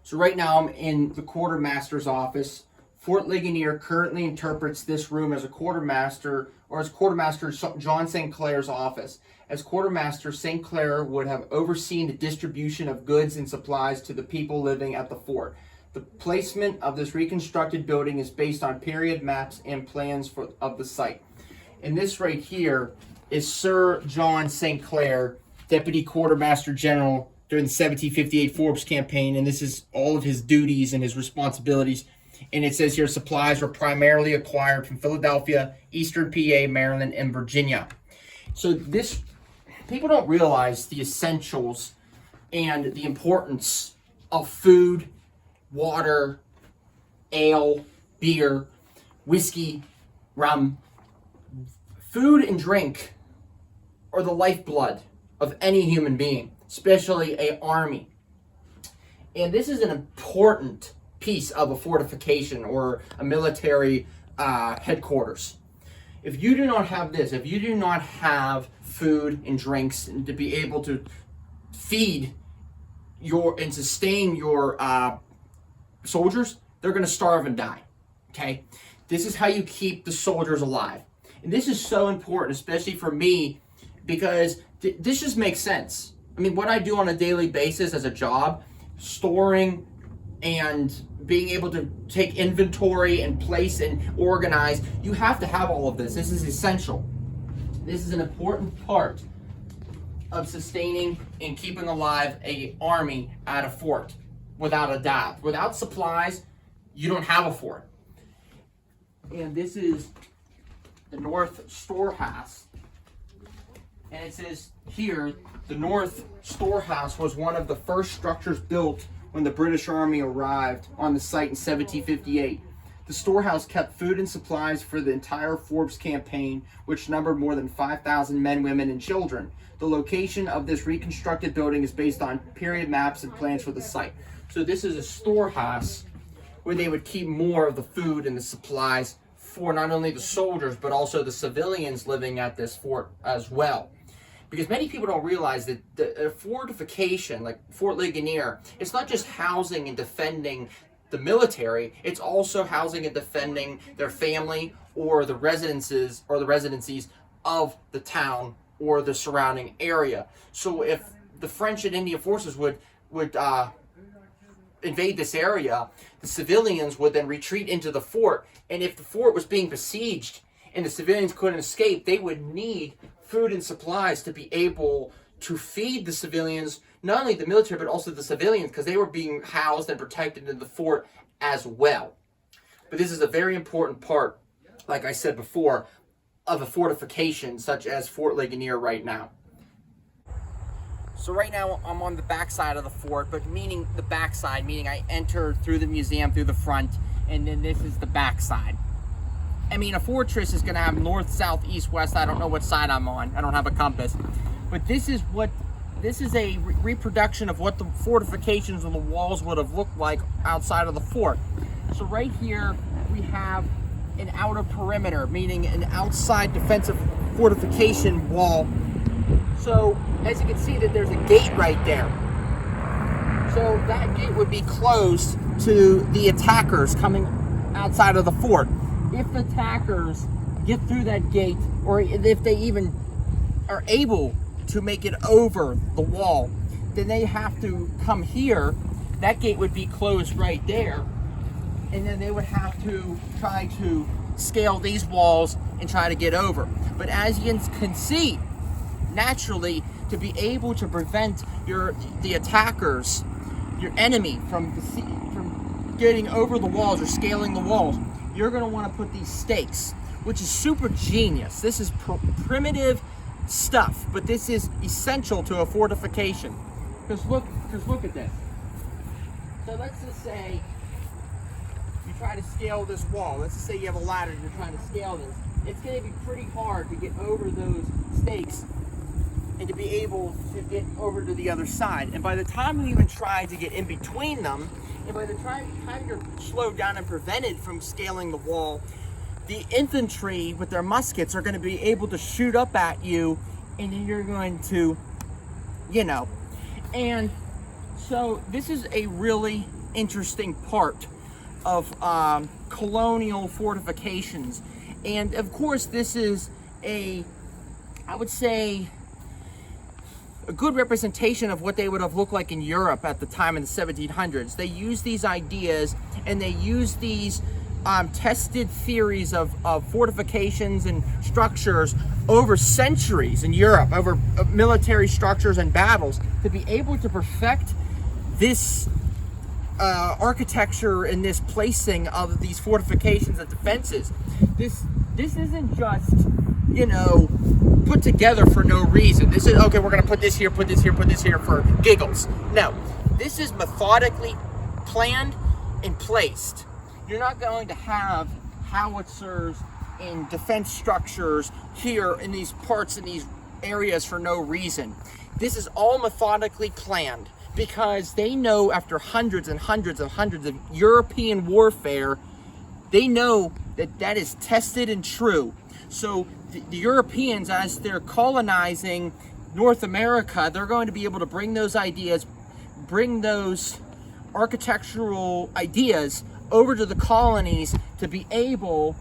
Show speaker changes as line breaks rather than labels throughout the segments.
So right now I'm in the quartermaster's office. Fort Lignoier currently interprets this room as a quartermaster, or as Quartermaster John St. Clair's office. As Quartermaster, St. Clair would have overseen the distribution of goods and supplies to the people living at the fort. The placement of this reconstructed building is based on period maps and plans of the site. And this right here is Sir John St. Clair, Deputy Quartermaster General during the 1758 Forbes campaign, and this is all of his duties and his responsibilities. And it says here supplies were primarily acquired from Philadelphia, Eastern PA, Maryland, and Virginia. So this, people don't realize the essentials and the importance of food, water, ale, beer, whiskey, rum. Food and drink are the lifeblood of any human being, especially an army. And this is an important piece of a fortification or a military headquarters. If you do not have this, if you do not have food and drinks and to be able to feed and sustain your soldiers, they're going to starve and die. Okay? This is how you keep the soldiers alive. And this is so important, especially for me, because this just makes sense. I mean, what I do on a daily basis as a job, storing and being able to take inventory and place and organize, you have to have all of this. This is essential. This is an important part of sustaining and keeping alive an army at a fort, without a doubt. Without supplies, you don't have a fort. And this is the North Storehouse. And it says here, the North Storehouse was one of the first structures built when the British Army arrived on the site in 1758. The storehouse kept food and supplies for the entire Forbes campaign, which numbered more than 5,000 men, women, and children. The location of this reconstructed building is based on period maps and plans for the site. So this is a storehouse where they would keep more of the food and the supplies for not only the soldiers, but also the civilians living at this fort as well. Because many people don't realize that the fortification, like Fort Ligonier, it's not just housing and defending the military, it's also housing and defending their family or the residences or the residencies of the town or the surrounding area. So if the French and Indian forces would invade this area, the civilians would then retreat into the fort. And if the fort was being besieged and the civilians couldn't escape, they would need food and supplies to be able to feed the civilians, not only the military, but also the civilians, because they were being housed and protected in the fort as well. But this is a very important part, like I said before, of a fortification such as Fort Ligonier right now. So right now I'm on the back side of the fort, but meaning the back side, meaning I enter through the museum through the front, and then this is the back side. I mean, a fortress is going to have north, south, east, west. I don't know what side I'm on. I don't have a compass. But this is a reproduction of what the fortifications on the walls would have looked like outside of the fort. So right here we have an outer perimeter, meaning an outside defensive fortification wall. So as you can see that there's a gate right there. So that gate would be closed to the attackers coming outside of the fort. If the attackers get through that gate, or if they even are able to make it over the wall, then they have to come here. That gate would be closed right there. And then they would have to try to scale these walls and try to get over. But as you can see, naturally, to be able to prevent the attackers, your enemy, from getting over the walls or scaling the walls, you're going to want to put these stakes, which is super genius. This is primitive stuff, but this is essential to a fortification. Because look at this. So let's just say you try to scale this wall. Let's just say you have a ladder and you're trying to scale this. It's going to be pretty hard to get over those stakes and to be able to get over to the other side. And by the time you even try to get in between them, and by the time you're slowed down and prevented from scaling the wall, the infantry with their muskets are going to be able to shoot up at you, and then you're going to, And so this is a really interesting part of colonial fortifications. And of course, this is I would say, a good representation of what they would have looked like in Europe at the time in the 1700s. They used these ideas, and they used these tested theories of fortifications and structures over centuries in Europe, over military structures and battles, to be able to perfect this architecture and this placing of these fortifications and defenses. This isn't just, you know, put together for no reason. This is, okay, we're going to put this here, put this here, put this here for giggles. No, this is methodically planned and placed. You're not going to have howitzers and defense structures here in these parts, in these areas for no reason. This is all methodically planned because they know, after hundreds and hundreds and hundreds of European warfare, they know that that is tested and true. So the Europeans, as they're colonizing North America, they're going to be able to bring those ideas, bring those architectural ideas over to the colonies to be able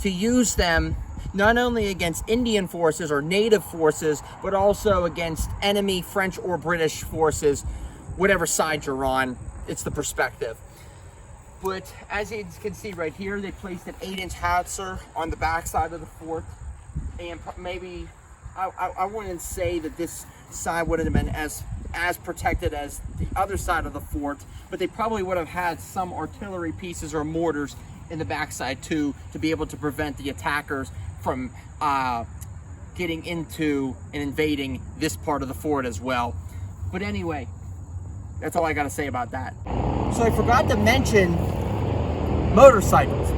to use them not only against Indian forces or native forces, but also against enemy French or British forces, whatever side you're on. It's the perspective. But as you can see right here, they placed an 8-inch howitzer on the back side of the fort. And maybe, I wouldn't say that this side would have been as protected as the other side of the fort, but they probably would have had some artillery pieces or mortars in the backside too, to be able to prevent the attackers from getting into and invading this part of the fort as well. But anyway, that's all I got to say about that. So I forgot to mention motorcycles.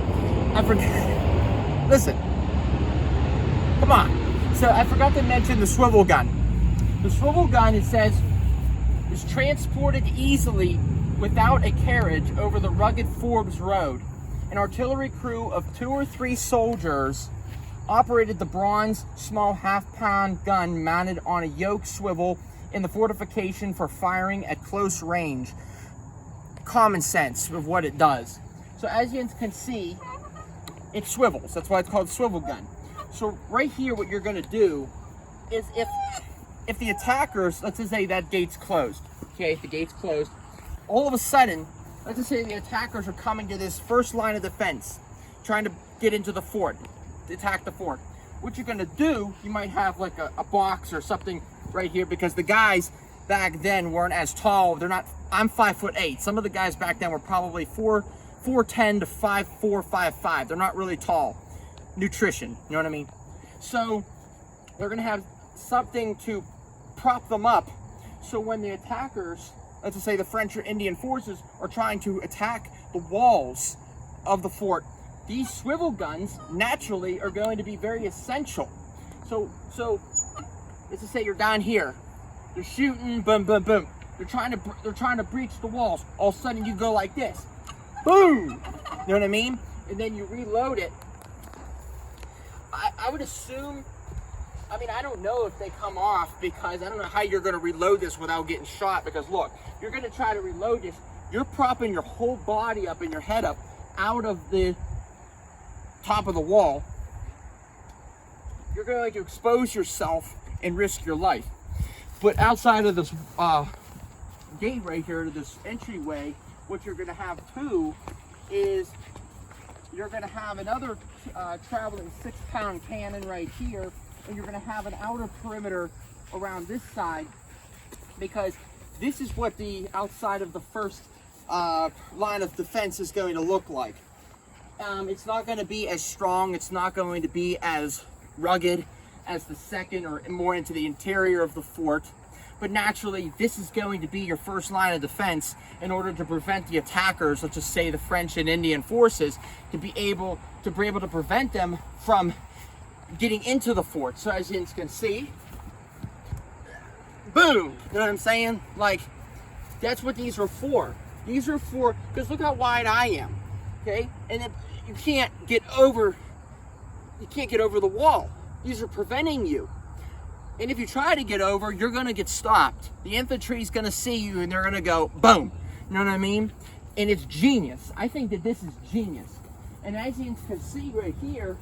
Listen, come on. So I forgot to mention the swivel gun. The swivel gun, it says, is transported easily without a carriage over the rugged Forbes Road. An artillery crew of 2 or 3 soldiers operated the bronze small half-pound gun mounted on a yoke swivel in the fortification for firing at close range. Common sense of what it does. So as you can see, it swivels. That's why it's called swivel gun. So right here, what you're going to do is, if the attackers, let's just say that gate's closed, okay, if the gate's closed, all of a sudden, let's just say the attackers are coming to this first line of defense, trying to get into the fort, to attack the fort. What you're going to do, you might have like a box or something right here, because the guys back then weren't as tall. They're not, I'm 5'8". Some of the guys back then were probably 4'10" to 5'4", 5'5". They're not really tall. Nutrition, you know what I mean? So they're going to have something to prop them up. So when the attackers, let's just say the French or Indian forces, are trying to attack the walls of the fort, these swivel guns naturally are going to be very essential. So let's just say you're down here, they're shooting, boom, boom, boom. They're trying to breach the walls. All of a sudden you go like this, boom. You know what I mean? And then you reload it. I would assume, I mean, I don't know if they come off, because I don't know how you're going to reload this without getting shot. Because look, you're going to try to reload this, you're propping your whole body up and your head up out of the top of the wall. You're going to expose yourself and risk your life. But outside of this gate right here, to this entryway, what you're going to have too is you're going to have another traveling 6-pound cannon right here, and you're going to have an outer perimeter around this side, because this is what the outside of the first line of defense is going to look like. It's not going to be as strong, it's not going to be as rugged as the second, or more into the interior of the fort. But naturally, this is going to be your first line of defense in order to prevent the attackers, let's just say the French and Indian forces, to be able to prevent them from getting into the fort. So as you can see, boom, you know what I'm saying? Like, that's what these are for. These are for, because look how wide I am, okay? And then you can't get over the wall. These are preventing you. And if you try to get over, you're going to get stopped. The infantry is going to see you and they're going to go, boom.
You know what I mean? And it's genius. I think that this is genius. And as you can see right here,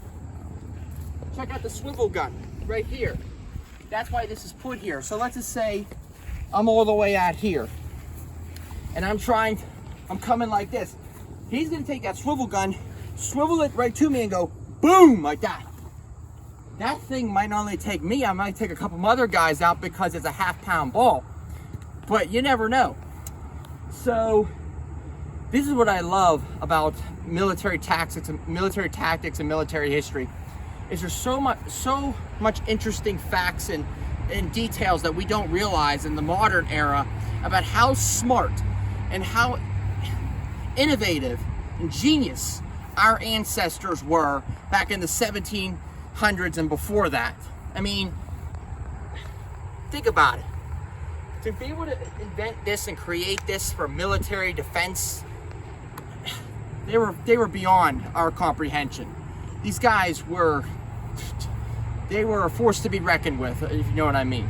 check out the swivel gun right here. That's why this is put here. So let's just say I'm all the way out here. And I'm coming like this. He's gonna take that swivel gun, swivel it right to me and go boom, like that. That thing might not only take me, I might take a couple other guys out because it's a half-pound ball. But you never know. So this is what I love about military tactics and military history. Is there's so much interesting facts and details that we don't realize in the modern era about how smart and how innovative and genius our ancestors were back in the 1700s and before that. I mean, think about it. To be able to invent this and create this for military defense, they were beyond our comprehension. These guys were a force to be reckoned with, if you know what I mean.